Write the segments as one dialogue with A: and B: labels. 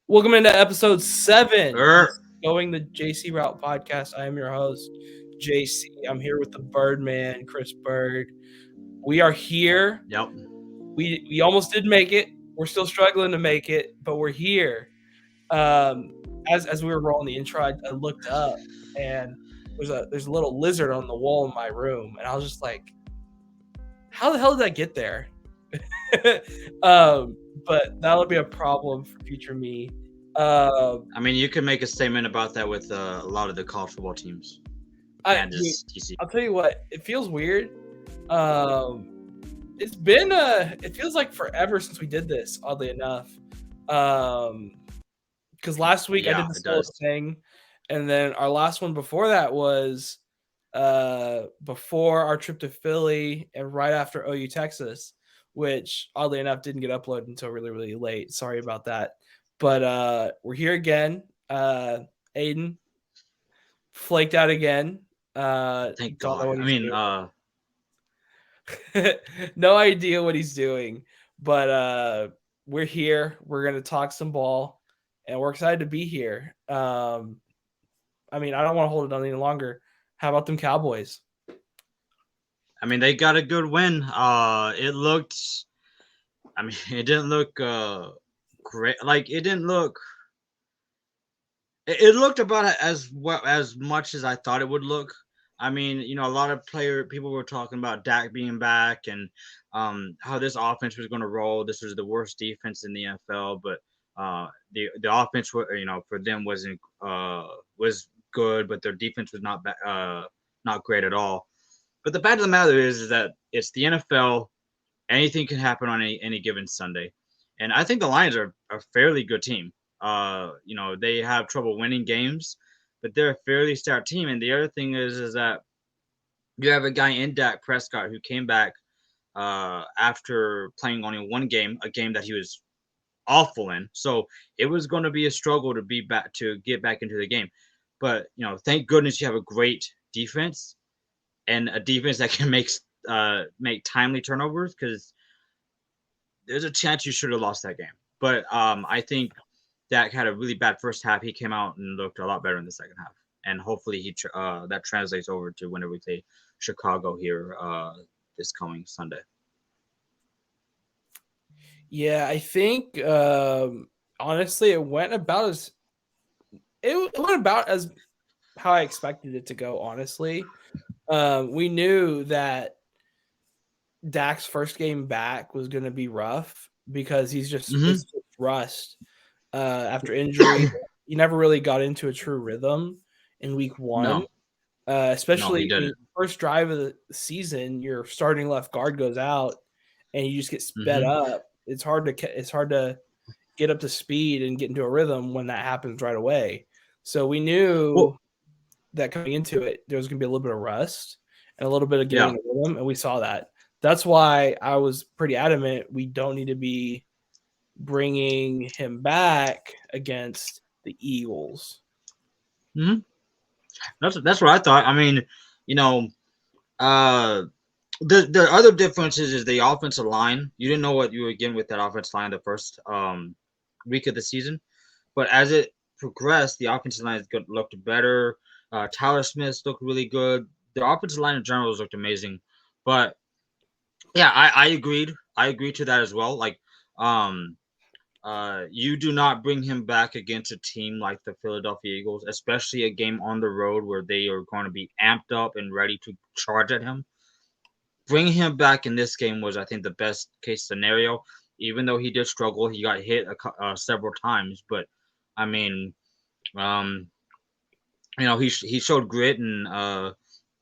A: Welcome into episode 7 Going the JC Route podcast. I am your host, JC. I'm here with the Birdman, Chris Bird. We are here.
B: Yep.
A: We almost did make it. We're still struggling to make it, but we're here. As we were rolling the intro, I looked up and there's a little lizard on the wall in my room, and I was just like, how the hell did I get there? But that'll be a problem for future me.
B: I mean, you can make a statement about that with a lot of the college football teams.
A: I'll tell you what, it feels weird. It feels like forever since we did this, oddly enough. Because last week I did the solo thing, and then our last one before that was before our trip to Philly and right after OU Texas, which oddly enough didn't get uploaded until really, really late. Sorry about that. But we're here again. Aiden flaked out again.
B: Thank God.
A: No idea what he's doing. But we're here. We're going to talk some ball, and we're excited to be here. I mean, I don't want to hold it on any longer. How about them Cowboys?
B: I mean, they got a good win. It didn't look great. Like, it didn't look. It looked about as much as I thought it would look. I mean, you know, a lot of people were talking about Dak being back and how this offense was going to roll. This was the worst defense in the NFL, but the offense, for them was good, but their defense was not great at all. But the fact of the matter is that it's the NFL. Anything can happen on any given Sunday, and I think the Lions are a fairly good team. They have trouble winning games, but they're a fairly stout team. And the other thing is that you have a guy in Dak Prescott who came back after playing only one game, a game that he was awful in. So it was going to be a struggle to get back into the game. But, thank goodness you have a great defense and a defense that can make timely turnovers, because there's a chance you should have lost that game. But I think Dak had a really bad first half. He came out and looked a lot better in the second half, and hopefully that translates over to whenever we play Chicago here this coming Sunday.
A: Yeah, I think honestly, it went about as how I expected it to go. Honestly, we knew that Dak's first game back was going to be rough because he's just rust. After injury, he never really got into a true rhythm in week one. Especially in the first drive of the season, your starting left guard goes out and you just get sped up. It's hard to get up to speed and get into a rhythm when that happens right away. So we knew that coming into it, there was going to be a little bit of rust and a little bit of getting in the rhythm, and we saw that. That's why I was pretty adamant we don't need to be bringing him back against the Eagles.
B: Mm-hmm. That's what I thought. I mean, the other difference is the offensive line. You didn't know what you were getting with that offensive line the first week of the season, but as it progressed, the offensive line looked better. Tyler Smith looked really good. The offensive line in general looked amazing. But yeah, I agreed. I agreed to that as well. Like, you do not bring him back against a team like the Philadelphia Eagles, especially a game on the road where they are going to be amped up and ready to charge at him. Bringing him back in this game was, I think, the best case scenario. Even though he did struggle, he got hit several times. But I mean, he showed grit and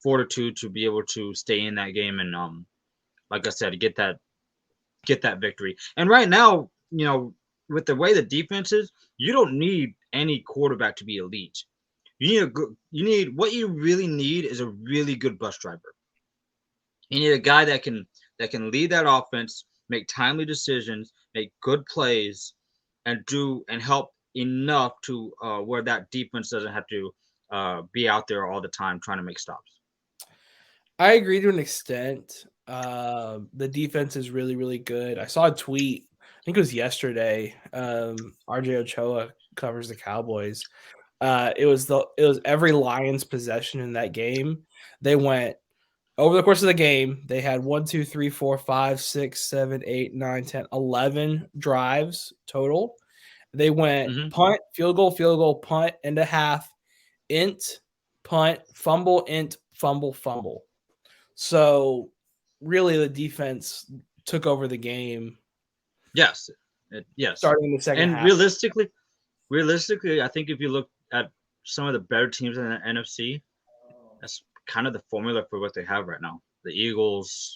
B: fortitude to be able to stay in that game and, like I said, get that victory. And right now, with the way the defense is, you don't need any quarterback to be elite. You need what you really need is a really good bus driver. You need a guy that can lead that offense, make timely decisions, make good plays, and do and help enough to where that defense doesn't have to be out there all the time trying to make stops.
A: I agree to an extent. The defense is really, really good. I saw a tweet, I think it was yesterday. RJ Ochoa covers the Cowboys. It was every Lions possession in that game. They went over the course of the game, they had 1, 2, 3, 4, 5, 6, 7, 8, 9, 10, 11 drives total. They went
B: Hmm.
A: punt, field goal, punt, and a half, int, punt, fumble, int, fumble, fumble. So really the defense took over the game
B: Yes, yes,
A: starting in the second
B: and
A: half.
B: realistically, I think if you look at some of the better teams in the NFC, that's kind of the formula for what they have right now. The Eagles.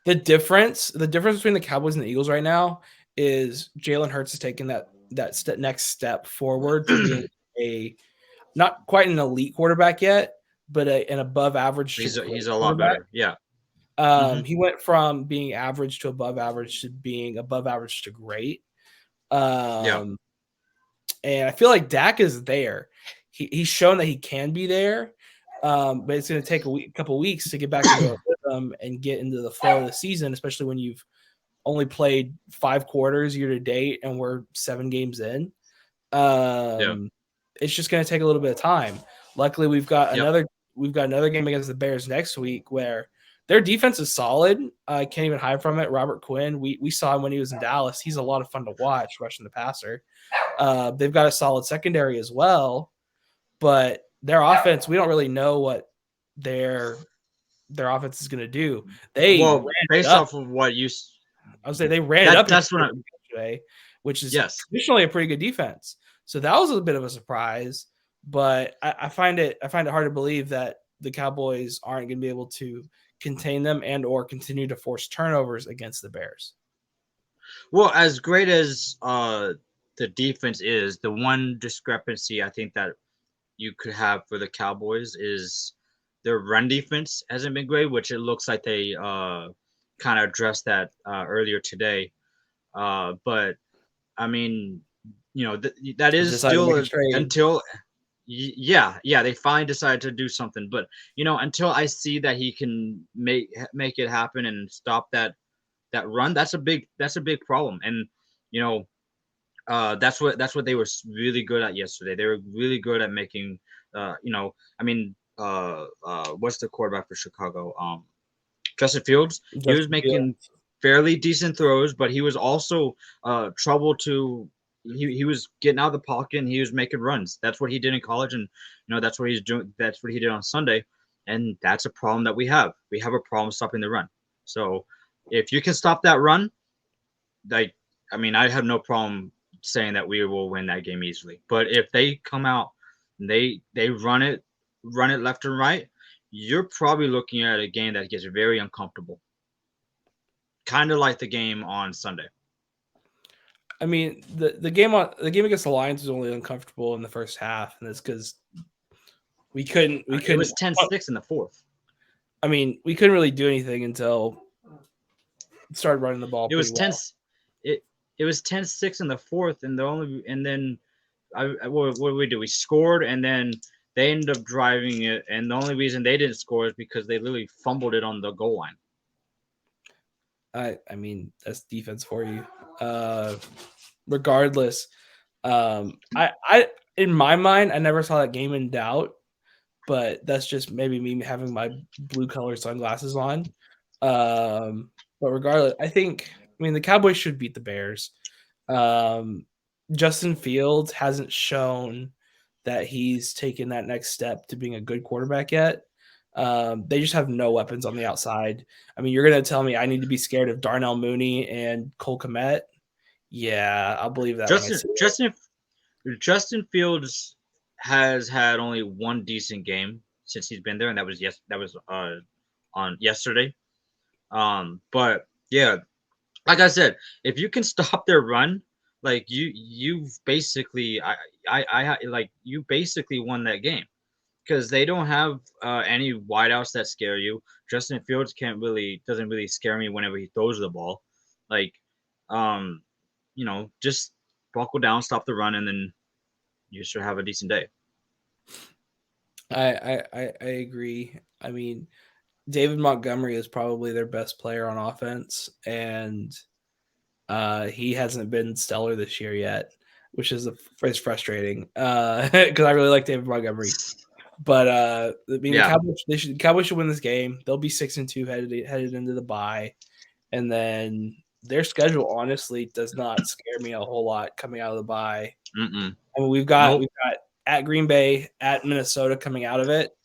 A: The difference between the Cowboys and the Eagles right now is Jalen Hurts is taking next step forward to being a not quite an elite quarterback yet, but an above average to
B: He's
A: great
B: a lot
A: quarterback.
B: better. Yeah. Hmm.
A: He went from being average to above average to being above average to great.
B: Yeah.
A: Um, and I feel like Dak is there. He's shown that he can be there, but it's going to take a couple weeks to get back into a rhythm and get into the flow of the season, especially when you've only played 5 quarters year to date and we're 7 games in.
B: Yeah.
A: Um, it's just going to take a little bit of time. Luckily,
B: Yep.
A: we've got another game against the Bears next week where their defense is solid. I can't even hide from it. Robert Quinn, we saw him when he was in Dallas. He's a lot of fun to watch rushing the passer. They've got a solid secondary as well, but their offense, we don't really know what their offense is going to do. They ran
B: Well,
A: it
B: based
A: up.
B: off of what you
A: I would say they ran it up
B: that's what I,
A: yesterday, which is
B: yes.
A: traditionally a pretty good defense. So that was a bit of a surprise, but I find it hard to believe that the Cowboys aren't going to be able to contain them and or continue to force turnovers against the Bears.
B: Well, as great as the defense is, the one discrepancy I think that you could have for the Cowboys is their run defense hasn't been great, which it looks like they kind of addressed that earlier today. But I mean, that
A: Just
B: is
A: decided to make
B: still
A: a trade.
B: until yeah, they finally decided to do something. But until I see that he can make it happen and stop that run, that's a big problem. And you know, that's what they were really good at yesterday. They were really good at making, I mean, what's the quarterback for Chicago? Justin Fields. He was
A: Justin
B: making
A: Fields.
B: fairly decent throws, but he was also trouble to. He was getting out of the pocket and he was making runs. That's what he did in college, and that's what he's doing. That's what he did on Sunday, and that's a problem that we have. We have a problem stopping the run. So if you can stop that run, like I mean, I have no problem saying that we will win that game easily. But if they come out and they run it left and right, you're probably looking at a game that gets very uncomfortable. Kind of like the game on Sunday.
A: I mean, the game against the Lions was only uncomfortable in the first half, and it's because we
B: It
A: couldn't.
B: was 10-6 in the fourth.
A: I mean, we couldn't really do anything until started running the ball
B: It
A: pretty
B: was 10
A: well.
B: it it was 10-6 in the fourth, and then what did we do? We scored, and then they ended up driving it, and the only reason they didn't score is because they literally fumbled it on the goal line.
A: I mean, that's defense for you. Uh, Regardless, I in my mind, I never saw that game in doubt, but that's just maybe me having my blue color sunglasses on. But regardless, I mean the Cowboys should beat the Bears. Um, Justin Fields hasn't shown that he's taken that next step to being a good quarterback yet. They just have no weapons on the outside. I mean, you're going to tell me I need to be scared of Darnell Mooney and Cole Kmet? Yeah, I'll believe that when I
B: Justin
A: see it.
B: Justin Justin Fields has had only one decent game since he's been there, and that was on yesterday. But yeah, like I said, if you can stop their run, like you've basically like you basically won that game because they don't have any wideouts that scare you. Justin Fields doesn't really scare me whenever he throws the ball. Like, um, just buckle down, stop the run, and then you should have a decent day.
A: I agree. I mean, David Montgomery is probably their best player on offense, and he hasn't been stellar this year yet, which is frustrating because I really like David Montgomery. But I mean,
B: Yeah.
A: the Cowboys should win this game. They'll be 6-2 headed into the bye, and then their schedule honestly does not scare me a whole lot coming out of the bye.
B: Mm-mm.
A: I mean,
B: Nope.
A: we've got at Green Bay, at Minnesota coming out of it.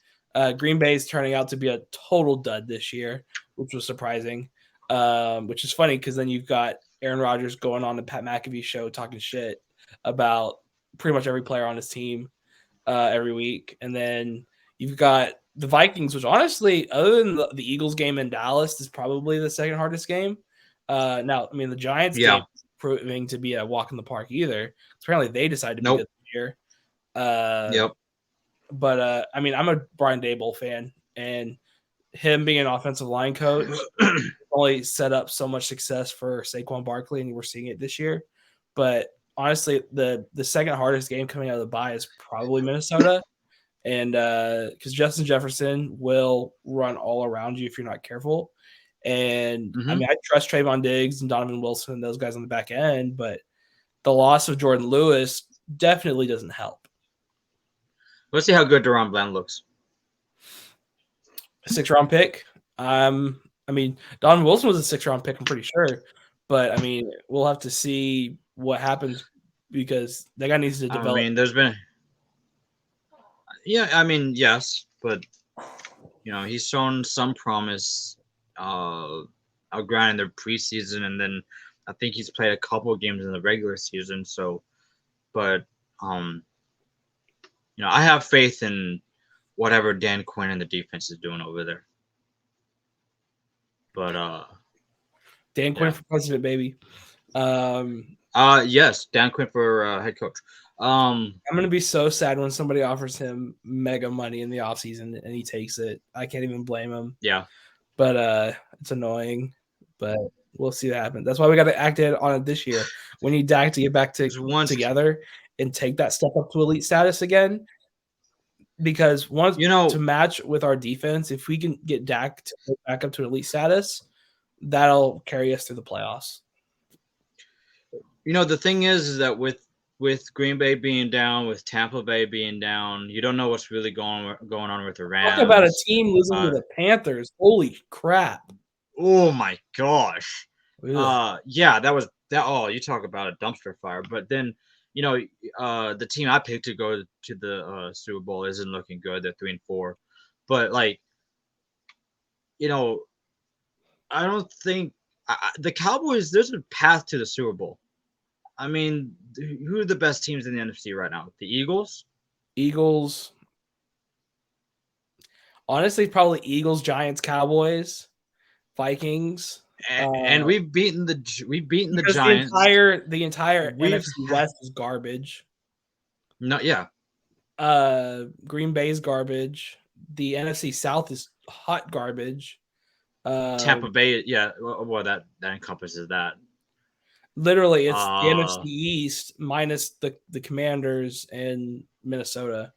A: Green Bay is turning out to be a total dud this year, which was surprising. Which is funny because then you've got Aaron Rodgers going on the Pat McAfee show talking shit about pretty much every player on his team every week, and then you've got the Vikings, which honestly, other than the Eagles game in Dallas, is probably the second hardest game. Now, I mean, the Giants game
B: Yeah.
A: proving to be a walk in the park either. Apparently, they decided to be
B: Nope.
A: good this year. Uh,
B: Yep.
A: but I mean, I'm a Brian Dable fan, and him being an offensive line coach only set up so much success for Saquon Barkley, and we're seeing it this year. But honestly, the second hardest game coming out of the bye is probably Minnesota, and because Justin Jefferson will run all around you if you're not careful. And I
B: Mm-hmm.
A: mean, I trust Trayvon Diggs and Donovan Wilson and those guys on the back end, but the loss of Jordan Lewis definitely doesn't help.
B: Let's see how good Deron Bland looks.
A: 6th-round pick. I mean, Donovan Wilson was a 6th-round pick, I'm pretty sure. But I mean, we'll have to see what happens because that guy needs to
B: I
A: develop.
B: mean, there's been, yeah, I mean, yes, but he's shown some promise. Granted, their preseason, and then I think he's played a couple of games in the regular season. So, but I have faith in whatever Dan Quinn and the defense is doing over there. But
A: Dan Quinn
B: yeah.
A: for president, baby.
B: Yes, Dan Quinn for head coach.
A: I'm gonna be so sad when somebody offers him mega money in the offseason and he takes it. I can't even blame him.
B: Yeah.
A: But it's annoying. But we'll see what happens. That's why we got to act on it this year. We need Dak to get back together and take that step up to elite status again. Because once to match with our defense, if we can get Dak to go back up to elite status, that'll carry us through the playoffs.
B: The thing is that with Green Bay being down, with Tampa Bay being down, you don't know what's really going on with the Rams.
A: Talk about a team losing to the Panthers. Holy crap.
B: Oh my gosh.
A: Ugh.
B: Yeah, that was that. Oh, you talk about a dumpster fire. But then, the team I picked to go to the Super Bowl isn't looking good. They're 3-4. But like, I don't think the Cowboys. There's a path to the Super Bowl. I mean, who are the best teams in the NFC right now? The Eagles.
A: Honestly, probably Eagles, Giants, Cowboys, Vikings.
B: And we've beaten the Giants.
A: The entire NFC West is garbage.
B: No, yeah.
A: Green Bay's garbage. The NFC South is hot garbage.
B: Tampa Bay, yeah. Well, that encompasses that.
A: Literally, it's the NFC East minus the Commanders and Minnesota.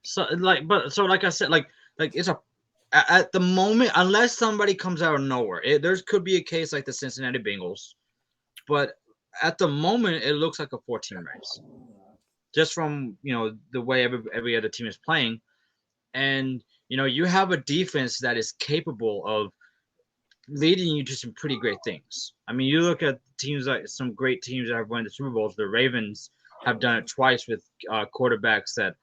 B: So like I said, like it's at the moment, unless somebody comes out of nowhere, there could be a case like the Cincinnati Bengals, but at the moment it looks like a 14 race, just from the way every other team is playing, and you have a defense that is capable of leading you to some pretty great things. I mean, you look at teams like some great teams that have won the Super Bowls. The Ravens have done it twice with quarterbacks that.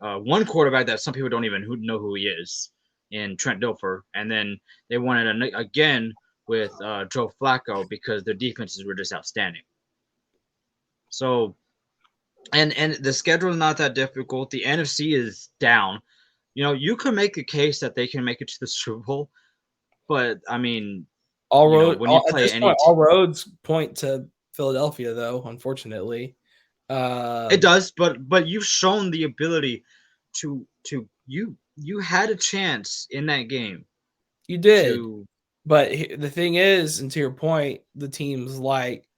B: One quarterback that some people don't even know who he is in Trent Dilfer, and then they won it again with Joe Flacco because their defenses were just outstanding. So, and the schedule is not that difficult. The NFC is down. You could make a case that they can make it to the Super Bowl, but I mean, When you
A: At
B: play
A: this
B: any
A: point, all roads point to Philadelphia, though. Unfortunately,
B: it
A: um,
B: does, but you've shown the ability to you had a chance in that game
A: you did.
B: to
A: But the thing is, and to your point, the teams like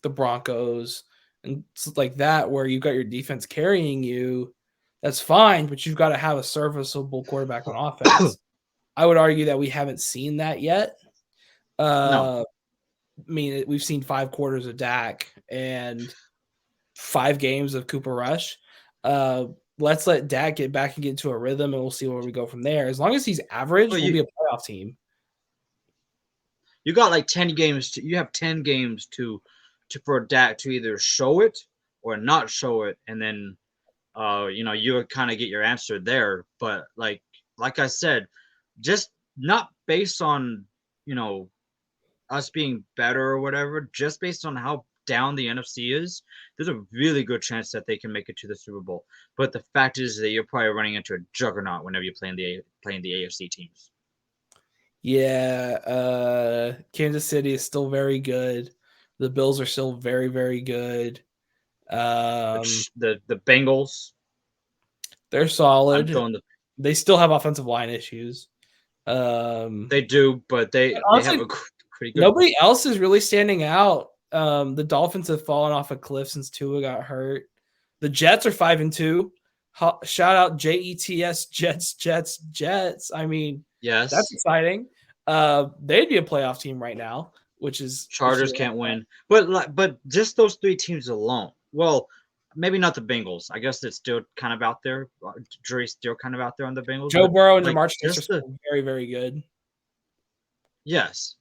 A: the Broncos and like that, where you've got your defense carrying you, that's fine, but you've got to have a serviceable quarterback on offense. I would argue that we haven't seen that yet.
B: no.
A: I mean, we've seen 5 quarters of Dak and 5 games of Cooper Rush. Uh, let's let Dak get back and get into a rhythm, and we'll see where we go from there. As long as he's average,
B: Well,
A: we'll be a playoff team.
B: you got like 10 games you have 10 games to for Dak to either show it or not show it, and then you would kind of get your answer there. But like I said, just not based on you know us being better or whatever, just based on how down the NFC is, there's a really good chance that they can make it to the Super Bowl. But the fact is that you're probably running into a juggernaut whenever you play playing the AFC teams.
A: Yeah, Kansas City is still very good. The Bills are still very, very good.
B: The Bengals,
A: They're
B: I'm
A: solid.
B: throwing the
A: They still have offensive line issues. Um,
B: they do, but they have
A: honestly,
B: a pretty good.
A: nobody else is really standing out. The Dolphins have fallen off a cliff since Tua got hurt. The Jets are 5-2. Shout out Jets, Jets. I mean, that's
B: Yes,
A: exciting. They'd be a playoff team right now, which is
B: Chargers can't win, but just those three teams alone. Well, maybe not the Bengals. I guess it's still kind of out there. Jury's still kind of out there on the Bengals,
A: Joe
B: but
A: Burrow and
B: like
A: Jamar Chase are
B: just the
A: still very, very good.
B: yes,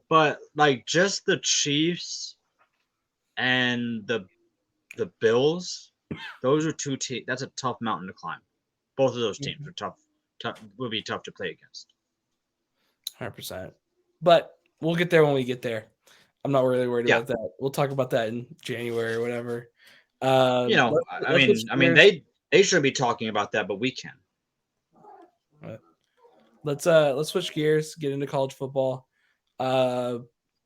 B: but like just the Chiefs and the Bills, those are two teams. That's a tough mountain to climb. Both of those teams are tough. Tough will be tough to play against.
A: 100%. But we'll get there when we get there. I'm not really worried
B: Yeah,
A: about that. We'll talk about that in January or whatever.
B: I
A: Let's switch
B: mean,
A: gears.
B: they shouldn't be talking about that, but we can.
A: Let's switch gears, get into college football. Uh,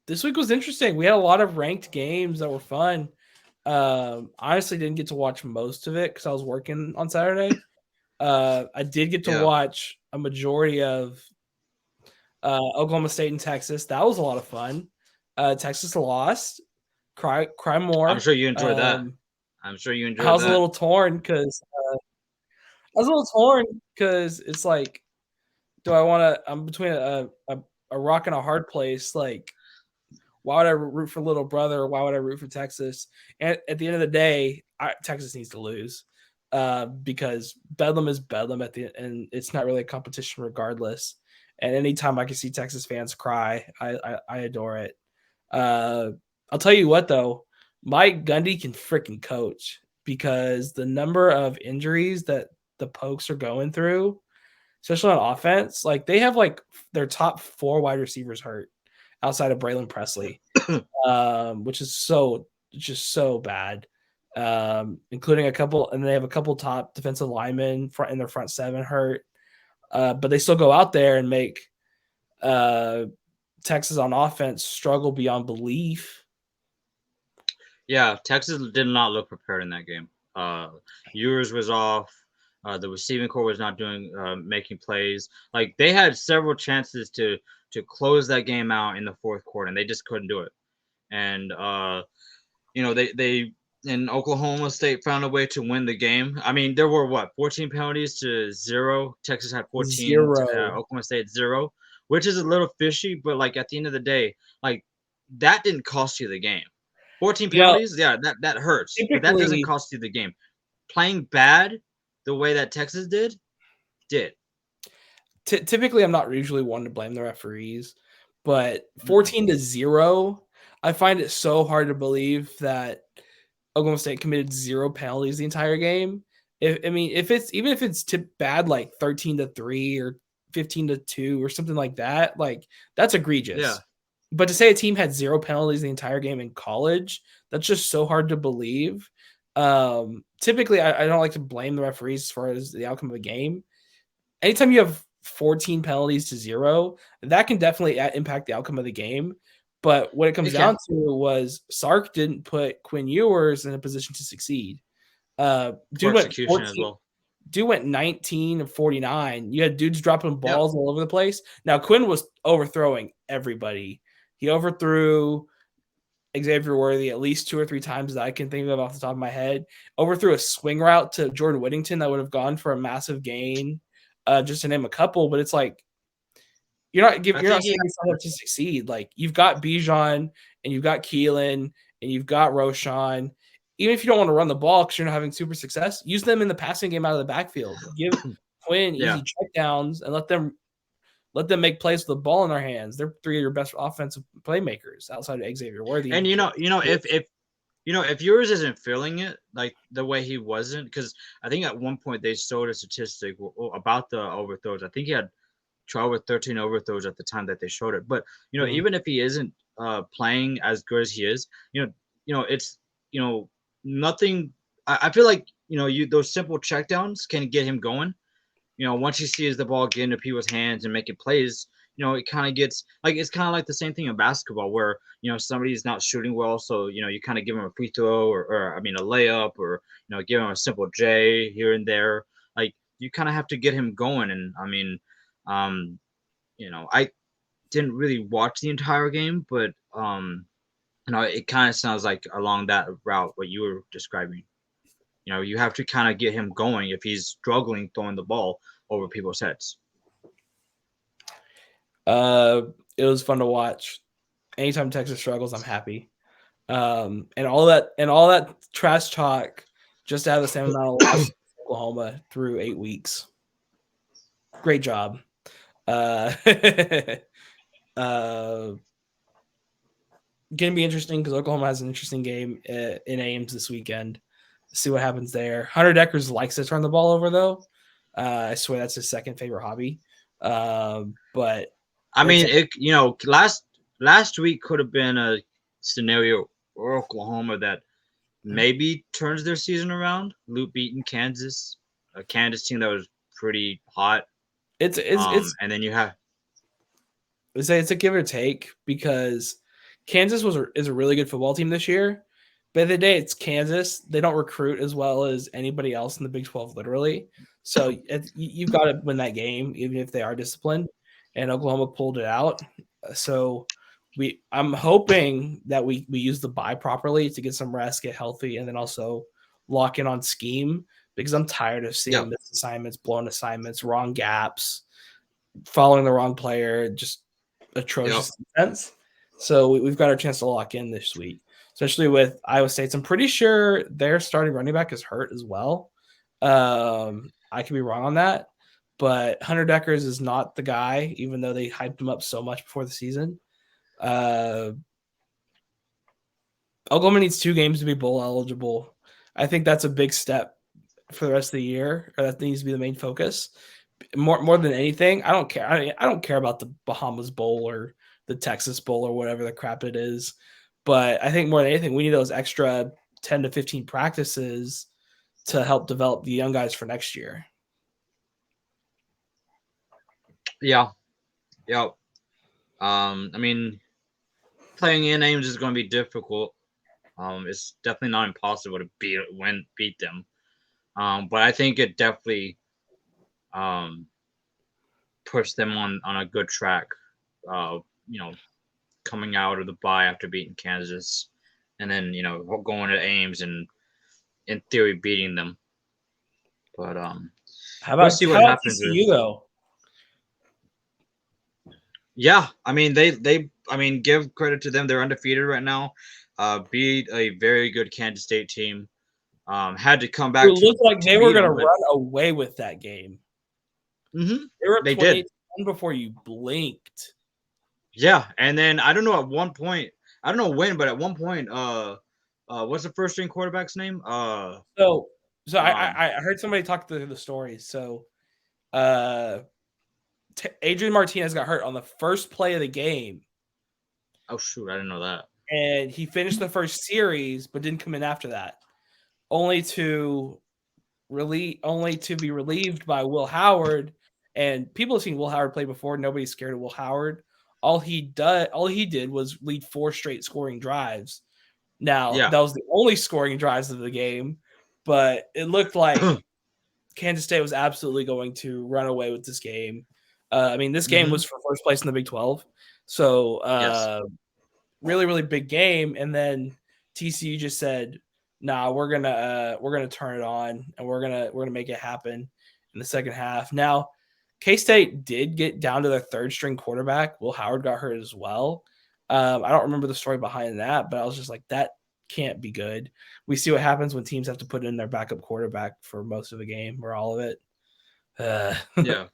A: this week was interesting. We had a lot of ranked games that were fun. Honestly, didn't get to watch most of it because I was working on Saturday. I did get to
B: Yeah,
A: watch a majority of Oklahoma State and Texas. That was a lot of fun. Texas lost. Cry
B: I'm
A: more.
B: sure you enjoyed that. I'm sure you
A: I
B: enjoyed
A: was a
B: that.
A: little torn because it's like, do I want to? I'm between a rock and a hard place. Like, why would I root for little brother? Or why would I root for Texas? And at the end of the day, Texas needs to lose because Bedlam is Bedlam and it's not really a competition regardless. And anytime I can see Texas fans cry, I adore it. Uh, I'll tell you what though, Mike Gundy can freaking coach because the number of injuries that the Pokes are going through, especially on offense, like they have like their top 4 wide receivers hurt outside of Braylon Presley, which is just so bad. Including a couple, and they have a couple top defensive linemen in their front 7 hurt. But they still go out there and make uh, Texas on offense struggle beyond belief.
B: Yeah, Texas did not look prepared in that game. Ewers was off. The receiving core was not doing making plays. Like they had several chances to close that game out in the fourth quarter, and they just couldn't do it. And they in Oklahoma State found a way to win the game. I mean, there were what 14 penalties to 0. Texas had 14.
A: 0.
B: Oklahoma State 0, which is a little fishy. But like at the end of the day, like that didn't cost you the game. 14
A: You know,
B: penalties, yeah, that hurts, but that doesn't
A: typically,
B: cost you the game. Playing bad the way that Texas did.
A: typically, I'm not usually one to blame the referees, but
B: Mm-mm.
A: 14-0, I find it so hard to believe that Oklahoma State committed 0 penalties the entire game. If it's even if it's tipped bad like 13-3 or 15-2 or something like that, like that's
B: Yeah,
A: egregious. But to say a team had 0 penalties the entire game in college, that's just so hard to believe. Typically, I don't like to blame the referees as far as the outcome of a game. Anytime you have 14 penalties to 0. That can definitely impact the outcome of the game. But what it comes
B: It can.
A: down to was Sark didn't put Quinn Ewers in a position to succeed. Dude
B: Poor
A: went
B: execution as
A: 14.
B: well.
A: Dude went 19 of 49. You had dudes dropping
B: Yep.
A: balls all over the place. Now Quinn was overthrowing everybody. He overthrew Xavier Worthy at least 2 or 3 times that I can think of off the top of my head. Overthrew a swing route to Jordan Whittington that would have gone for a massive gain, just to name a couple. But it's like you're not setting yourself up to succeed. Like you've got Bijan and you've got Keelan and you've got Roshan. Even if you don't want to run the ball because you're not having super success, use them in the passing game out of the backfield. Give Quinn easy check downs and let them make plays with the ball in their hands. They're 3 of your best offensive playmakers outside of Xavier Worthy.
B: And if yours isn't feeling it like the way he wasn't, because I think at one point they showed a statistic about the overthrows. I think he had 12 or 13 overthrows at the time that they showed it. But even if he isn't playing as good as he is, it's nothing. I feel like those simple checkdowns can get him going. Once he sees the ball get into people's hands and making plays, it kind of gets like it's kind of like the same thing in basketball where somebody's not shooting well, so you kind of give him a free throw or I mean a layup or give him a simple J here and there. Like you kind of have to get him going, and I mean, I didn't really watch the entire game, but it kind of sounds like along that route what you were describing. You have to kind of get him going if he's struggling throwing the ball over people's heads.
A: It was fun to watch. Anytime Texas struggles, I'm happy. And all that trash talk just to have the same amount of losses Oklahoma through 8 weeks. Great job. Gonna be interesting because Oklahoma has an interesting game in Ames this weekend. See what happens there. Hunter Deckers likes to turn the ball over, though. I swear that's his second favorite hobby. But
B: I mean, last week could have been a scenario for Oklahoma that maybe turns their season around. Luke beating Kansas, a Kansas team that was pretty hot.
A: It's
B: and then you have
A: it's a give or take because Kansas is a really good football team this year. But at the day, it's Kansas. They don't recruit as well as anybody else in the Big 12, literally. So you've got to win that game, even if they are disciplined. And Oklahoma pulled it out. So I'm hoping that we use the bye properly to get some rest, get healthy, and then also lock in on scheme because I'm tired of seeing missed assignments, blown assignments, wrong gaps, following the wrong player, just atrocious defense. So we've got our chance to lock in this week, especially with Iowa State. I'm pretty sure their starting running back is hurt as well. I could be wrong on that, but Hunter Deckers is not the guy, even though they hyped him up so much before the season. Oklahoma needs 2 games to be bowl eligible. I think that's a big step for the rest of the year, or that needs to be the main focus. More than anything, I don't care. I don't care about the Bahamas Bowl or the Texas Bowl or whatever the crap it is. But I think more than anything, we need those extra 10 to 15 practices to help develop the young guys for next year.
B: Yeah. I mean, playing in Ames is going to be difficult. It's definitely not impossible to beat them. But I think it definitely puts them on a good track. Coming out of the bye after beating Kansas, and then going to Ames and in theory beating them. But
A: how about what happens to you though?
B: Yeah, I mean they give credit to them. They're undefeated right now. Beat a very good Kansas State team. Had to come back.
A: It looked like they were going to run away with that game.
B: Mm-hmm.
A: They were 28 before you blinked.
B: Yeah, and then I don't know at one point, I don't know when, but at one point, what's the first string quarterback's name?
A: I heard somebody talk to the story. So, Adrian Martinez got hurt on the first play of the game.
B: Oh shoot, I didn't know that.
A: And he finished the first series, but didn't come in after that. Only to be relieved by Will Howard And people have seen Will Howard play before. Nobody's scared of Will Howard. All he did was lead 4 straight scoring drives. Now,
B: Yeah.
A: that was the only scoring drives of the game, but it looked like Kansas State was absolutely going to run away with this game. I mean, this game
B: Hmm.
A: was for first place in the Big 12. So,
B: Yes.
A: really, really big game. And then TCU just said, "Nah, we're gonna turn it on and we're gonna make it happen in the second half." Now, K State did get down to their third string quarterback. Will Howard got hurt as well. I don't remember the story behind that, but I was just like, that can't be good. We see what happens when teams have to put in their backup quarterback for most of the game or all of it. Uh,
B: Yeah.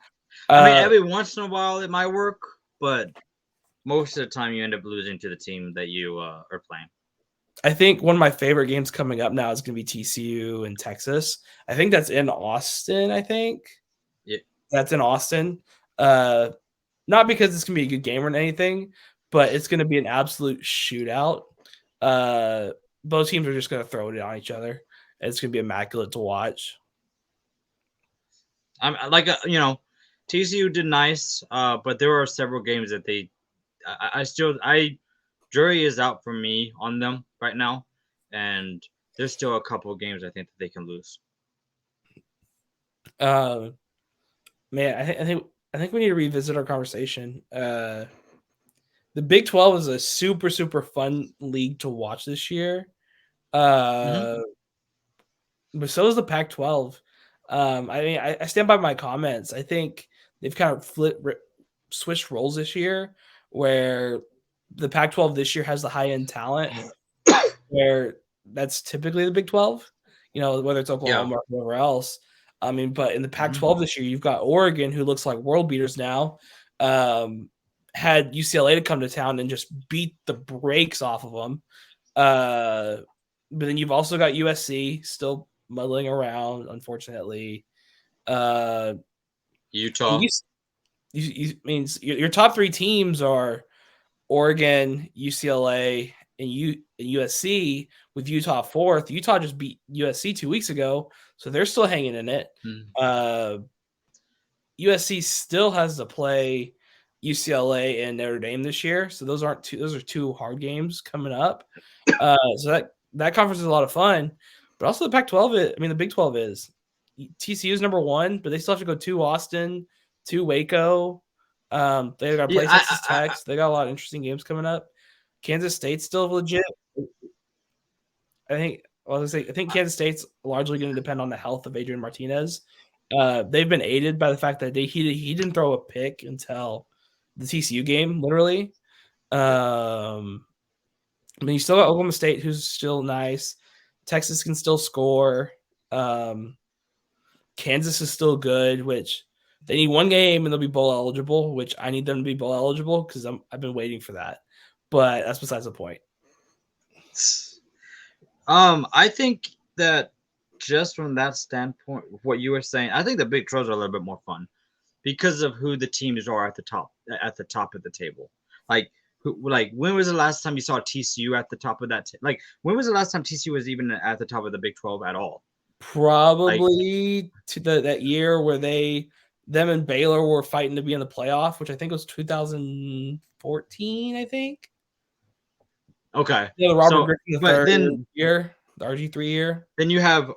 B: I mean,
A: uh,
B: every once in a while it might work, but most of the time you end up losing to the team that you are playing.
A: I think one of my favorite games coming up now is going to be TCU and Texas. I think that's in Austin. I think
B: Yeah.
A: that's in Austin. Uh, Not because it's going to be a good game or anything, but it's going to be an absolute shootout. Uh, Both teams are just going to throw it on each other. It's going to be immaculate to watch.
B: I'm like TCU did nice, but there are several games that I jury is out for me on them right now, and there's still a couple of games I think that they can lose.
A: Uh, Man, I think we need to revisit our conversation. The Big 12 is a super super fun league to watch this year.
B: Hmm.
A: Uh, but so is the Pac-12. I mean, I stand by my comments. I think they've kind of switched roles this year, where the Pac-12 this year has the high end talent, where that's typically the Big 12. You know, whether it's
B: Yeah.
A: Oklahoma or whoever else. I mean, but in the
B: Hmm.
A: Pac-12 this year, you've got Oregon, who looks like world beaters now. Um, Had UCLA to come to town and just beat the brakes off of them. Uh, but then you've also got USC still muddling around, unfortunately. Uh, and
B: Utah.
A: you means your top 3 teams are Oregon, UCLA, and USC, with Utah fourth. Utah just beat USC 2 weeks ago, so they're still hanging in it.
B: Mm.
A: Uh, USC still has to play UCLA and Notre Dame this year, so those are 2 hard games coming up. So that conference is a lot of fun, but also the Pac-12. I mean, the Big 12 is TCU is number 1, but they still have to go to Austin, to Waco. They got to
B: Yeah.
A: play Texas Tech. So they got a lot of interesting games coming up. Kansas State's still legit. I think. Well, I think Kansas State's largely going to depend on the health of Adrian Martinez. They've been aided by the fact that he didn't throw a pick until the TCU game, literally. I mean, you still got Oklahoma State, who's still nice. Texas can still score. Um, Kansas is still good, which they need one game and they'll be bowl eligible, which I need them to be bowl eligible because I've been waiting for that. But that's besides the point.
B: I think that just from that standpoint, what you were saying, I think the Big 12s are a little bit more fun because of who the teams are at the top of the table. Like when was the last time you saw TCU at the top of that? Like when was the last time TCU was even at the top of the Big 12 at all? Like
A: Probably to that year where them and Baylor were fighting to be in the playoff, which I think was 2014. I think.
B: okay,
A: Yeah, the Robert
B: so
A: Griffin the
B: but
A: third
B: then
A: year, the RG3 year.
B: then you have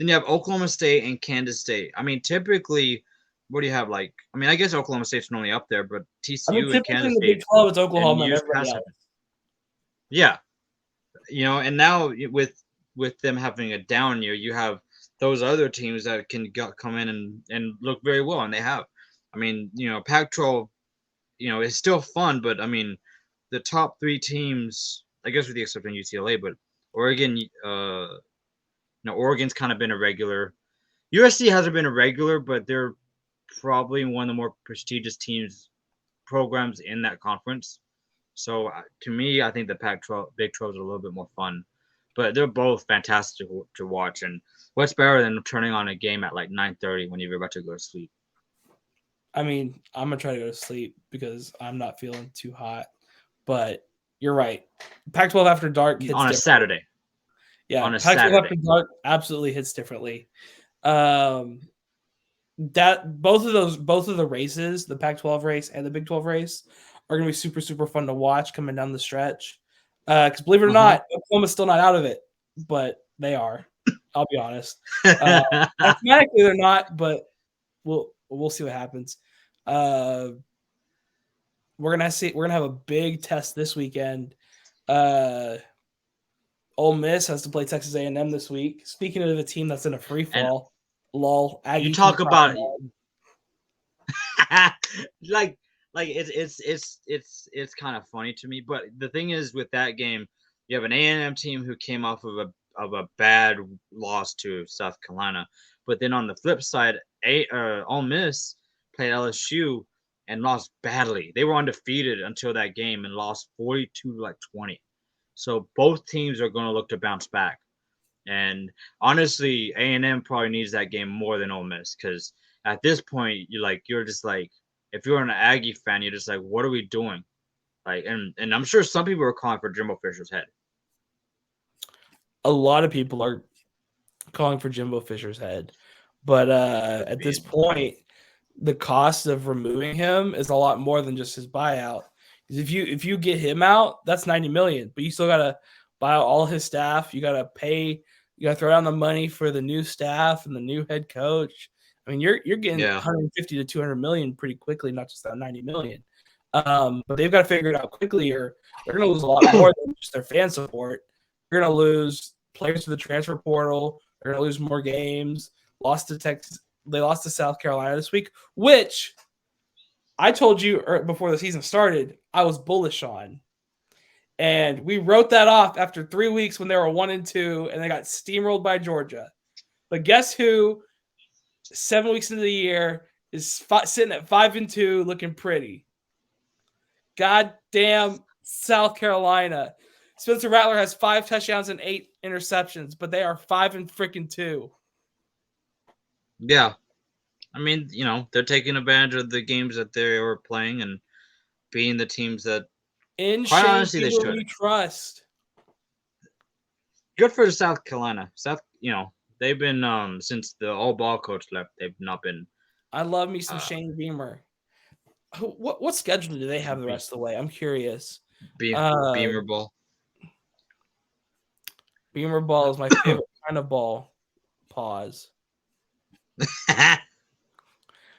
B: Oklahoma State and Kansas State. I mean, typically, what do you have? Like, I mean, I guess Oklahoma State's normally up there, but
A: I mean,
B: TCU and
A: typically in
B: Kansas
A: the Big
B: State
A: 12, it's
B: in
A: Oklahoma and
B: years
A: everybody
B: past have,
A: else.
B: yeah, and now with them having a down year, you have those other teams that can come in and look very well, and they have. I mean, Pac-12, it's still fun, but I mean, the top 3 teams, I guess with the exception of UCLA, but Oregon, Oregon's kind of been a regular. USC hasn't been a regular, but they're probably one of the more prestigious programs in that conference. So to me, I think the Pac-12, Big 12 is a little bit more fun, but they're both fantastic to watch. And what's better than turning on a game at like 9:30 when you're about to go to sleep?
A: I mean, I'm gonna try to go to sleep because I'm not feeling too hot. But you're right. Pac-12 after dark hits
B: On a
A: different.
B: Saturday.
A: Yeah,
B: On a
A: Pac-12 after
B: Saturday.
A: dark absolutely hits differently. Um, that both of the races, the Pac-12 race and the Big 12 race, are going to be super super fun to watch coming down the stretch. Because believe it or
B: Uh
A: not, Oklahoma's still not out of it, but they are. I'll be honest. Uh,
B: huh.
A: Mathematically, they're not, but we'll see what happens. Uh, we're gonna have a big test this weekend. Uh, Ole Miss has to play Texas A&M this week. Speaking of a team that's in a free
B: And
A: fall, lol,
B: you
A: Aggie can
B: talk
A: cry.
B: about like it's kind of funny to me. But the thing is, with that game, you have an A&M team who came off of a bad loss to South Carolina, but then on the flip side, Ole Miss played LSU and lost badly. They were undefeated until that game and lost 42 to like 20. So both teams are going to look to bounce back. And honestly, A&M probably needs that game more than Ole Miss because at this point, you're just like, if you're an Aggie fan, you're just like, what are we doing? Like, and I'm sure some people are calling for Jimbo Fisher's head.
A: A lot of people are calling for Jimbo Fisher's head, but at this point, the cost of removing him is a lot more than just his buyout. Because if you get him out, that's 90 million, but you still gotta buy out all his staff. You gotta pay. You gotta throw down the money for the new staff and the new head coach. I mean, you're getting
B: Yeah.
A: 150 to 200 million pretty quickly, not just that 90 million. But they've got to figure it out quickly, or they're going to lose a lot more than just their fan support. They're going to lose players to the transfer portal. They're going to lose more games. Lost to Texas. They lost to South Carolina this week, which I told you before the season started I was bullish on. And we wrote that off after 3 weeks when they were 1-2 and they got steamrolled by Georgia. But guess who? 7 weeks into the year is sitting at 5-2, looking pretty. Goddamn South Carolina. Spencer Rattler has 5 touchdowns and 8 interceptions, but they are 5-2.
B: Yeah. I mean, they're taking advantage of the games that they were playing and being the teams that,
A: In
B: quite
A: Shane
B: honestly, they
A: Beamer
B: should.
A: we trust.
B: Good for South Carolina. They've been since the old ball coach left, they've not been
A: I love me some
B: uh
A: Shane Beamer. What schedule do they have the
B: be,
A: rest of the way? I'm curious.
B: be,
A: Uh,
B: Beamer ball.
A: Beamer ball is my favorite kind of ball. Pause.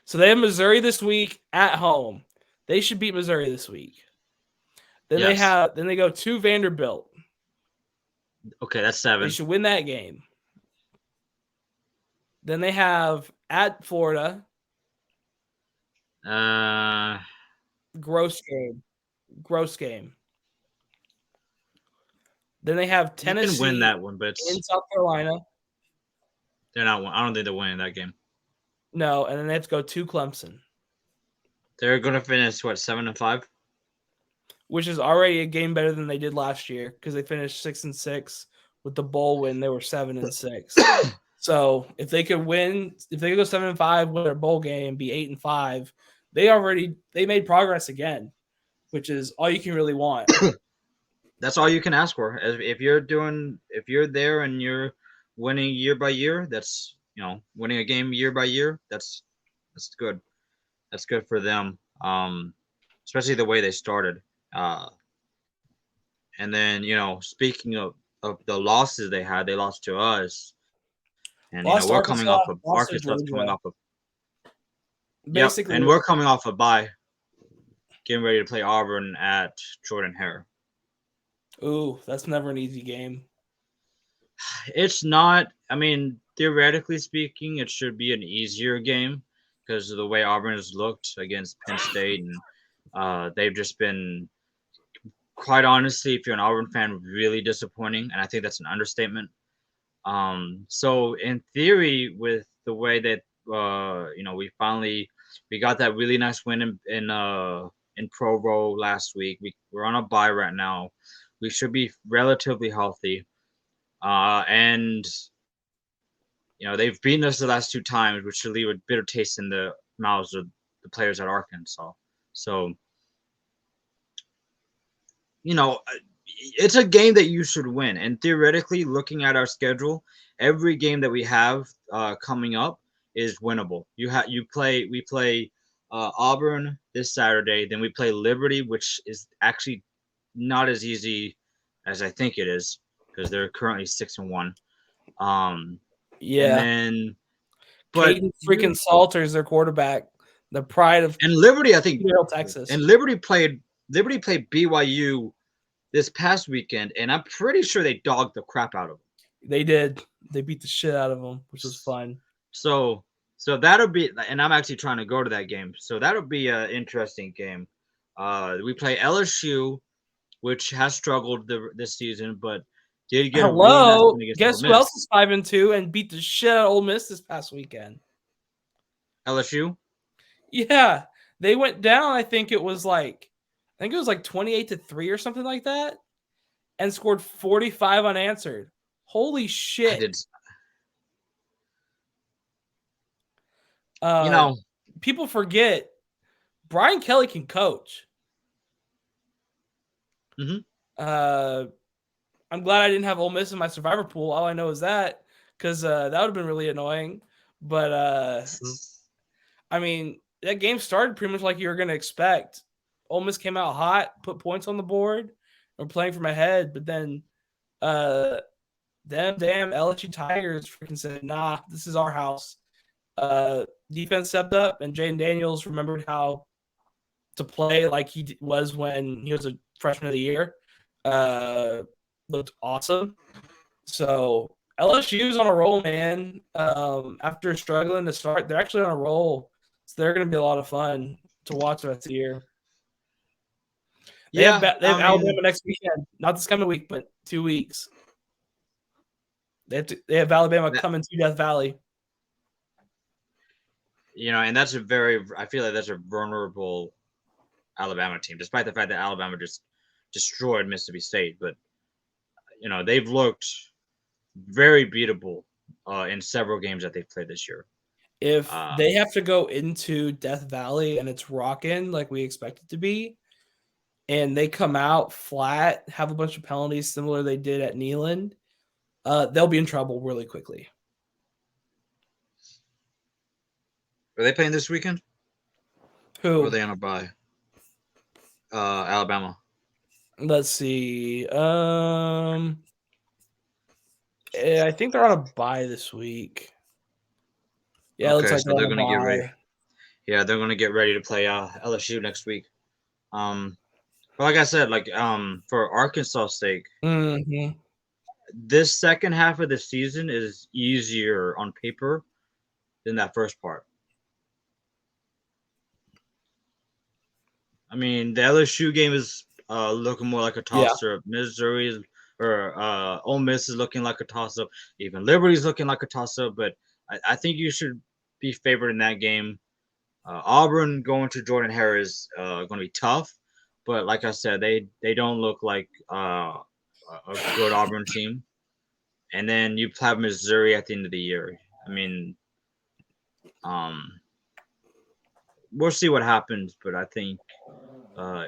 A: So they have Missouri this week at home. They should beat Missouri this week. Then
B: Yes.
A: they go to Vanderbilt.
B: Okay, that's
A: They
B: 7.
A: should win that game. Then they have at Florida. Gross game. Gross game. Then they have
B: You can win
A: Tennessee
B: that one, but
A: in South Carolina.
B: they're not. I don't think they're winning that game.
A: No, and then they have to go to Clemson,
B: They're gonna finish 7-5.
A: which is already a game better than they did last year because they finished 6-6 with the bowl win. They were 7-6. So if they could win, if they could go 7-5 with their bowl game, be 8-5, they made progress again, which is all you can really want.
B: That's all you can ask for. If you're there and you're winning year by year, that's winning a game year by year. That's good. That's good for them. Especially the way they started. And then speaking of the losses they lost to us, and we're
A: Lost to
B: coming
A: Arkansas,
B: off of
A: lost to
B: Arkansas's coming
A: Georgia.
B: off of. Yep,
A: Basically,
B: and we're coming off a bye, getting ready to play Auburn at Jordan Hare.
A: ooh, that's never an easy game.
B: It's not. I mean, theoretically speaking, it should be an easier game because of the way Auburn has looked against Penn State, and they've just been, quite honestly, if you're an Auburn fan, really disappointing, and I think that's an understatement. So in theory, with the way that we got that really nice win in Provo last week, we're on a bye right now. We should be relatively healthy. And they've beaten us the last 2 times, which should leave a bitter taste in the mouths of the players at Arkansas. So, it's a game that you should win. And theoretically, looking at our schedule, every game that we have coming up is winnable. We play Auburn this Saturday, then we play Liberty, which is actually not as easy as I think it is because they're currently 6-1. And
A: Yeah.
B: then, but
A: Caden freaking Salters, their quarterback, the pride of
B: and Liberty, I think,
A: Texas.
B: and Liberty played BYU this past weekend, and I'm pretty sure they dogged the crap out of them.
A: They did. They beat the shit out of them, which was fun.
B: So that'll be, and I'm actually trying to go to that game. So that'll be an interesting game. We play LSU, which has struggled this season, but did get a really nice win against
A: Guess who else is 5-2 and beat the shit out of Ole Miss this past weekend?
B: LSU.
A: Yeah, they went down. I think it was like 28-3 or something like that, and scored 45 unanswered. Holy shit! People forget Brian Kelly can coach. I'm glad I didn't have Ole Miss in my survivor pool. All I know is that, because that would have been really annoying. But I mean, that game started pretty much like you were going to expect. Ole Miss came out hot, put points on the board, and were playing from ahead. But then, them damn LSU Tigers freaking said, "Nah, this is our house." Defense stepped up, and Jaden Daniels remembered how to play like he was when he was a freshman of the year. Looked awesome. So LSU's on a roll, man. After struggling to start, they're actually on a roll. So they're going to be a lot of fun to watch the rest of the year. They have Alabama next weekend. Not this coming week, but 2 weeks. They have Alabama coming to Death Valley.
B: And I feel like that's a vulnerable Alabama team, despite the fact that Alabama just destroyed Mississippi State. But they've looked very beatable in several games that they've played this year.
A: If they have to go into Death Valley and it's rocking like we expect it to be, and they come out flat, have a bunch of penalties similar they did at Neyland, they'll be in trouble really quickly.
B: Are they playing this weekend?
A: Who?
B: Or are they on a bye? Alabama.
A: Let's see. I think they're on a bye this week. Yeah,
B: okay,
A: looks like
B: they're going to get ready. Yeah, they're going to get ready to play LSU next week. But like I said, for Arkansas' sake, this second half of the season is easier on paper than that first part. I mean, the LSU game is looking more like a toss-up. Missouri or Ole Miss is looking like a toss-up. Even Liberty's looking like a toss-up. But I think you should be favored in that game. Auburn going to Jordan Hare is going to be tough. But like I said, they don't look like a good Auburn team. And then you have Missouri at the end of the year. I mean, we'll see what happens, but I think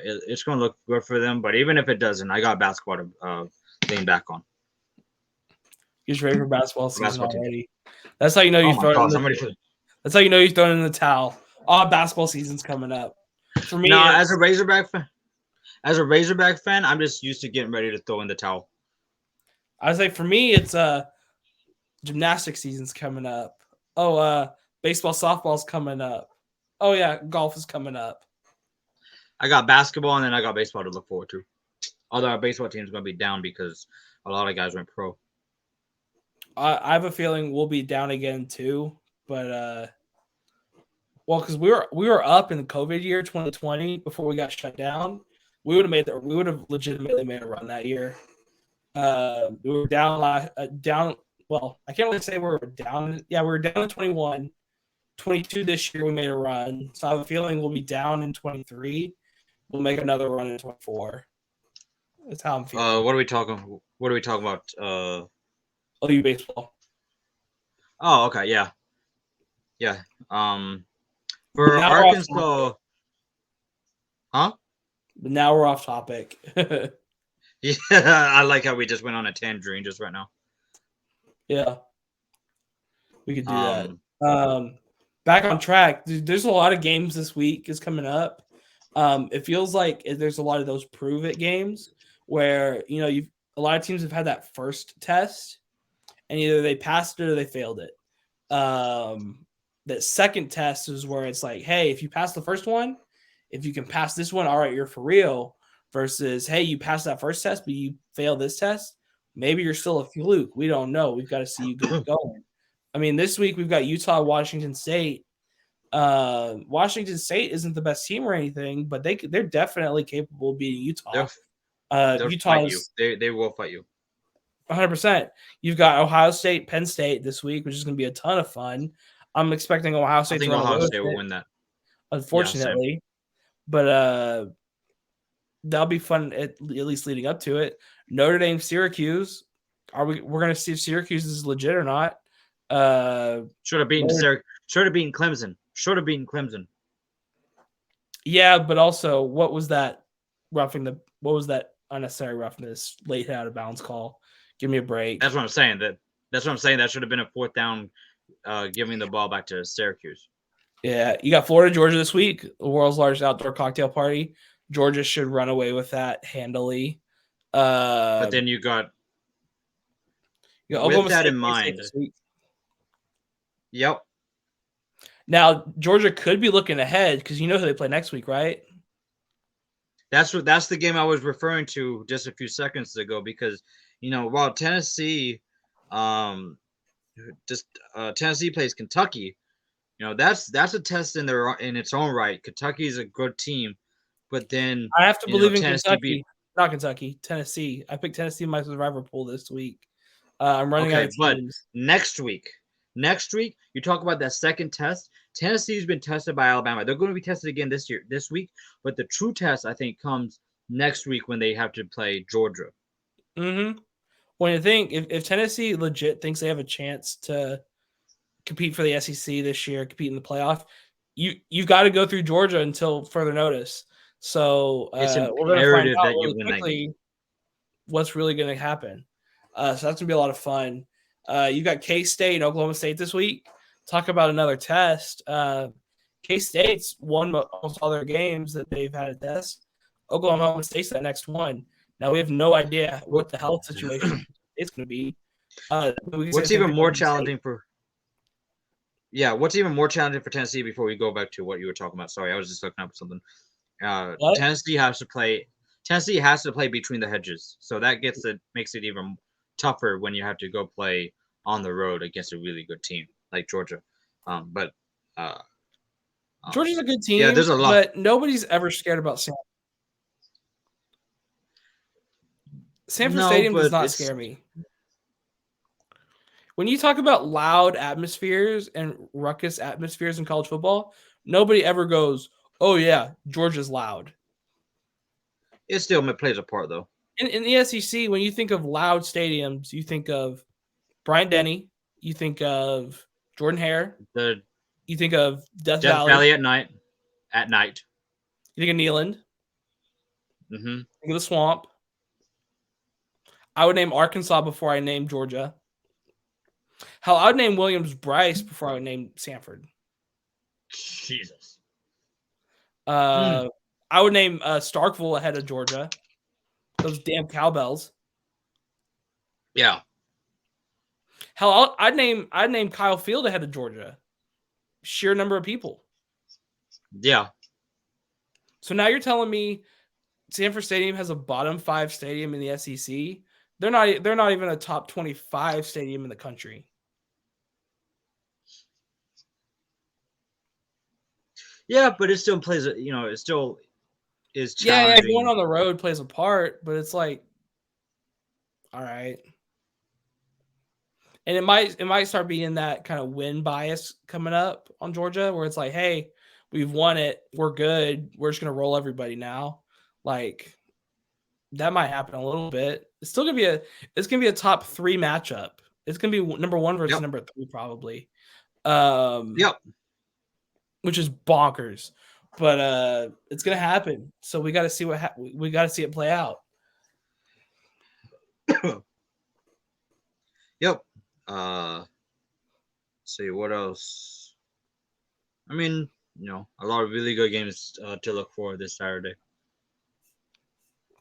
B: it's going to look good for them. But even if it doesn't, I got basketball to lean back on.
A: He's ready for basketball season already. That's how you know you've thrown That's how you know you've thrown in the towel. Basketball season's coming up. For me,
B: as a Razorback fan, I'm just used to getting ready to throw in the towel.
A: I was like, for me, it's gymnastics season's coming up. Baseball, softball's coming up. Oh yeah, golf is coming up.
B: I got basketball and then I got baseball to look forward to. Although our baseball team is going to be down because a lot of guys went pro.
A: I have a feeling we'll be down again too, but because we were up in the COVID year 2020 before we got shut down, we would have legitimately made a run that year. We were down. Well, I can't really say we were down. Yeah, we were down in 21. 22 this year we made a run. So I have a feeling we'll be down in 23. We'll make another run in 24. That's how I'm feeling.
B: What are we talking about?
A: OU baseball.
B: Oh, okay, yeah. For Arkansas, huh?
A: But now we're off topic.
B: Yeah, I like how we just went on a tangerine just right now.
A: Yeah, we could do that. back on track. There's a lot of games this week is coming up. It feels like there's a lot of those prove it games where you've a lot of teams have had that first test and either they passed it or they failed it. That second test is where it's like, hey, if you pass the first one, if you can pass this one, all right, you're for real. Versus, hey, you passed that first test, but you fail this test. Maybe you're still a fluke. We don't know. We've got to see you get going. I mean, this week we've got Utah, Washington State. Washington State isn't the best team or anything, but they're definitely capable of beating Utah.
B: They'll fight you.
A: Utah's
B: They will fight you.
A: 100%. You've got Ohio State, Penn State this week, which is going to be a ton of fun. I'm expecting Ohio
B: I
A: State to
B: think
A: run
B: Ohio
A: away with
B: State will
A: it,
B: win that. Yeah, same.
A: unfortunately. But that'll be fun at least leading up to it. Notre Dame, Syracuse. We're going to see if Syracuse is legit or not.
B: Should have beaten Clemson. Should have beaten Clemson.
A: Yeah, but also, what was that roughing what was that unnecessary roughness, late hit out of bounds call? Give me a break.
B: That's what I'm saying. That's what I'm saying. That should have been a fourth down, giving the ball back to Syracuse.
A: Yeah, you got Florida, Georgia this week, the world's largest outdoor cocktail party. Georgia should run away with that handily.
B: But then you got
A: Oklahoma
B: with that
A: State
B: in mind.
A: this week.
B: Yep.
A: Now Georgia could be looking ahead because you know who they play next week, right?
B: That's the game I was referring to just a few seconds ago because while Tennessee, Tennessee plays Kentucky, that's a test in its own right. Kentucky is a good team, but then
A: I have to believe in
B: Tennessee
A: Kentucky, not Kentucky, Tennessee. I picked Tennessee in my survivor pool this week. I'm running out of teams.
B: But next week, you talk about that second test. Tennessee's been tested by Alabama. They're going to be tested again this week. But the true test, I think, comes next week when they have to play Georgia.
A: Mm-hmm. When you think if Tennessee legit thinks they have a chance to compete for the SEC this year, compete in the playoff, you've got to go through Georgia until further notice. So
B: It's
A: we're going to find
B: imperative
A: out
B: that you
A: really
B: win that
A: quickly
B: game.
A: what's really going to happen. So that's going to be a lot of fun. You got K-State and Oklahoma State this week. Talk about another test. K-State's won almost all their games that they've had a test. Oklahoma State's that next one. Now we have no idea what the health situation is going to be.
B: What's even more challenging for Tennessee before we go back to what you were talking about? Sorry, I was just looking up something. Tennessee has to play between the hedges. So that makes it even tougher when you have to go play on the road against a really good team like Georgia.
A: Georgia's a good team.
B: Yeah, there's a lot.
A: But nobody's ever scared about Sanford. Sanford Stadium does not scare me. When you talk about loud atmospheres and ruckus atmospheres in college football, nobody ever goes, oh, yeah, Georgia's loud.
B: It still plays a part, though.
A: In the SEC, when you think of loud stadiums, you think of Bryant-Denny, you think of Jordan Hare, you think of Death Valley
B: at night.
A: You think of Neyland.
B: Mm-hmm.
A: Think of the Swamp. I would name Arkansas before I name Georgia. Hell, I would name Williams-Brice before I would name Sanford.
B: Jesus.
A: I would name Starkville ahead of Georgia. Those damn cowbells.
B: Yeah.
A: Hell, I'd name Kyle Field ahead of Georgia. Sheer number of people.
B: Yeah.
A: So now you're telling me Sanford Stadium has a bottom 5 stadium in the SEC? They're not even a top 25 stadium in the country.
B: Yeah, but it still plays. It still is challenging.
A: Yeah, going on the road plays a part, but it's like, all right. And it might start being that kind of win bias coming up on Georgia, where it's like, hey, we've won it, we're good, we're just gonna roll everybody now. Like that might happen a little bit. It's still gonna be a top 3 matchup. It's gonna be number 1 versus number 3 probably.
B: Yep.
A: Which is bonkers, but it's gonna happen. So we got to see we got to see it play out.
B: Yep. See what else. I mean, a lot of really good games to look for this Saturday,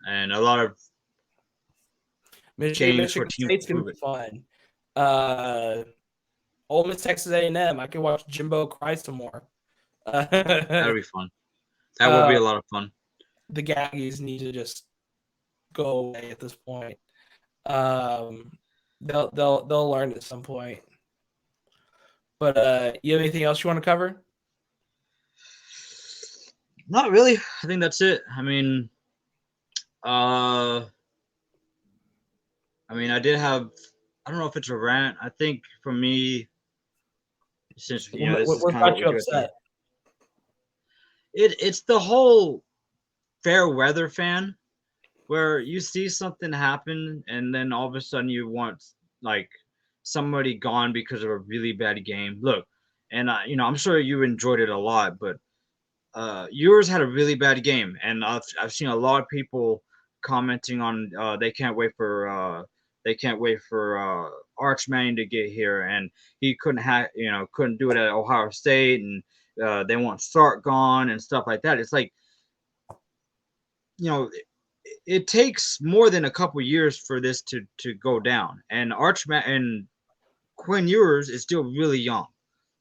B: and a lot of
A: Michigan,
B: games for
A: Michigan
B: teams to
A: State's gonna
B: prove
A: be
B: it.
A: fun. Uh, Ole Miss, Texas A&M. I can watch Jimbo cry some more.
B: That'll be fun. That will be
A: uh,
B: a lot of fun.
A: the Gaggies need to just go away at this point. Um, they'll learn at some point. But you have anything else you want to cover?
B: Not really. I think that's it. Uh, I did have. I don't know if it's a rant. I think for me, since this is
A: What
B: kind of what
A: got
B: we
A: you
B: do at the.
A: upset?
B: It's the whole fair weather fan where you see something happen and then all of a sudden you want like somebody gone because of a really bad game. Look, and I'm sure you enjoyed it a lot, but yours had a really bad game, and I've seen a lot of people commenting on they can't wait for Arch Manning to get here, and he couldn't do it at Ohio State, and they want Sark gone and stuff like that. It's like you know it takes more than a couple years for this to go down, and and Quinn Ewers is still really young.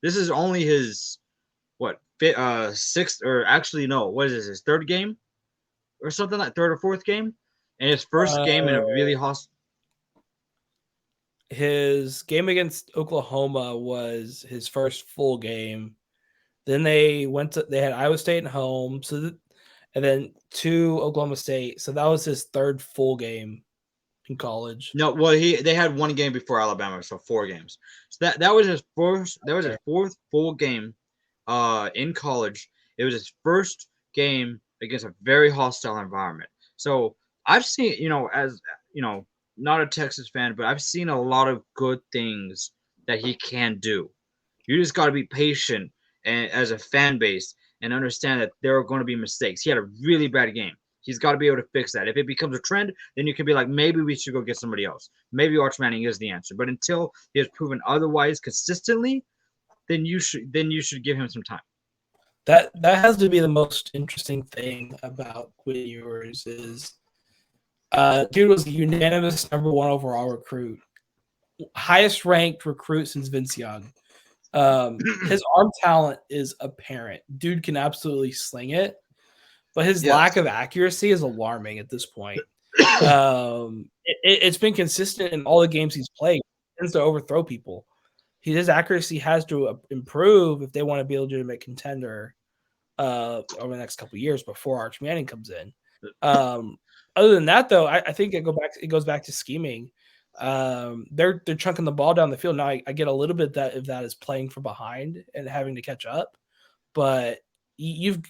B: This is only his sixth, or actually no, what is this, his third game or something, like third or fourth game, and his first game in a
A: Uh,
B: really hostile.
A: his game against Oklahoma was his first full game. Then they had Iowa State at home, and then to Oklahoma State. So that was his third full game in college.
B: No, well, they had one game before Alabama, so 4 games. So that was his first. That was his fourth full game, in college. It was his first game against a very hostile environment. So I've seen, as you know, not a Texas fan, but I've seen a lot of good things that he can do. You just got to be patient and as a fan base and understand that there are going to be mistakes. He had a really bad game. He's got to be able to fix that. If it becomes a trend, then you can be like, maybe we should go get somebody else. Maybe Arch Manning is the answer. But until he has proven otherwise consistently, then you should give him some time.
A: That has to be the most interesting thing about Quinn Ewers is dude was a unanimous number one overall recruit, highest ranked recruit since Vince Young. His arm talent is apparent. Dude can absolutely sling it, but his lack
B: Yes.
A: of accuracy is alarming at this point. It's been consistent in all the games he's played. He tends to overthrow people. His accuracy has to improve if they want to be a legitimate contender over the next couple of years before Arch Manning comes in. Other than that, though, I think it goes back to scheming. They're chunking the ball down the field. Now I get a little bit that if that is playing from behind and having to catch up, but you've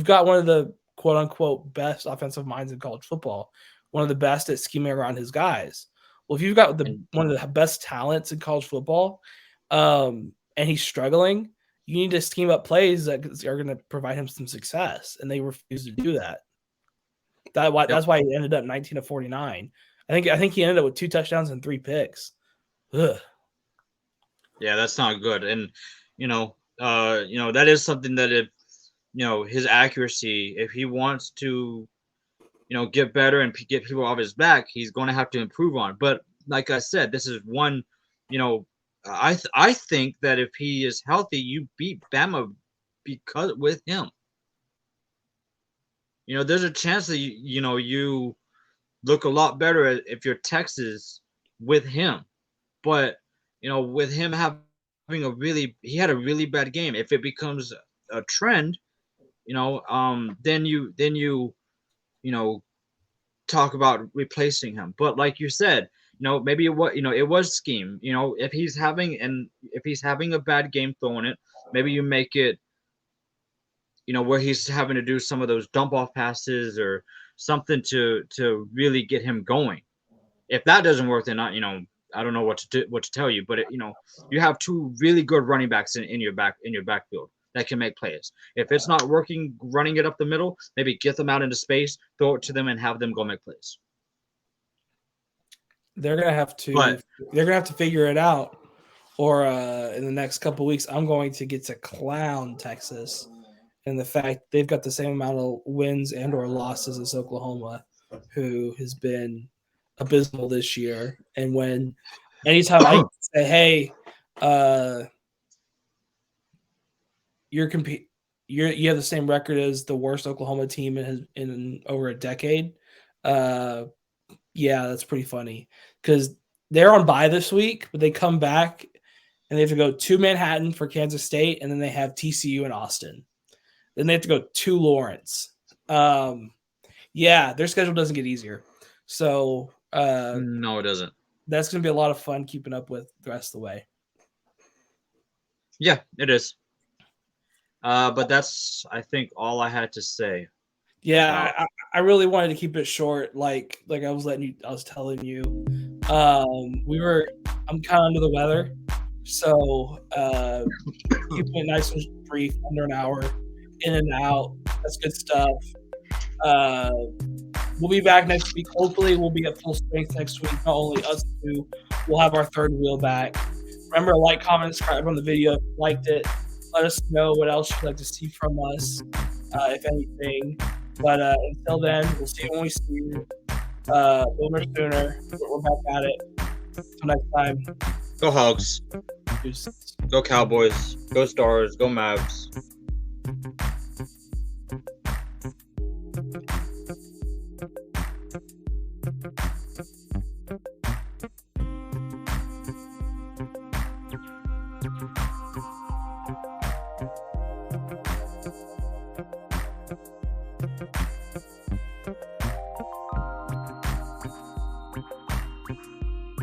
A: got one of the quote unquote best offensive minds in college football, one of the best at scheming around his guys. Well, if you've got
B: And
A: one of the best talents in college football, and he's struggling, you need to scheme up plays that are going to provide him some success, and they refuse to do that.
B: yep.
A: That's why he ended up 19 to 49. I think he ended up with 2 touchdowns and 3 picks. Ugh.
B: Yeah, that's not good. And that is something that if his accuracy, if he wants to get better and get people off his back, he's going to have to improve on. But like I said, this is one, you know, I think that if he is healthy, you beat Bama because with him. There's a chance that you look a lot better if you're Texas with him. But with him having he had a really bad game. If it becomes a trend, then you you know talk about replacing him. But like you said, maybe it was scheme. If he's having a bad game throwing it, maybe you make it where he's having to do some of those dump off passes or something to really get him going. If that doesn't work, then I don't know what to tell you. But you have two really good running backs in your backfield that can make plays. If it's not working, running it up the middle, maybe get them out into space, throw it to them, and have them go make plays.
A: They're gonna have to
B: But
A: figure it out or in the next couple weeks, I'm going to get to clown Texas and the fact they've got the same amount of wins and or losses as Oklahoma, who has been abysmal this year. And when anytime I say, hey, you have the same record as the worst Oklahoma team in over a decade. Yeah, that's pretty funny because they're on bye this week, but they come back and they have to go to Manhattan for Kansas State, and then they have TCU in Austin. Then they have to go to Lawrence. Yeah, their schedule doesn't get easier. So
B: No, it doesn't.
A: That's going to be a lot of fun keeping up with the rest of the way.
B: Yeah, it is. But that's, I think, all I had to say.
A: Yeah, I really wanted to keep it short. Like I was telling you, I'm kind of under the weather, so keeping it nice and brief, under an hour, in and out. That's good stuff. We'll be back next week. Hopefully, we'll be at full strength next week. Not only us two, we'll have our third wheel back. Remember, like, comment, subscribe on the video if you liked it. Let us know what else you'd like to see from us, if anything. But until then, we'll see you when we see you. Boomer Sooner. We're back at it. Until next time.
B: Go Hogs.
A: Deuces.
B: Go Cowboys. Go Stars. Go Mavs.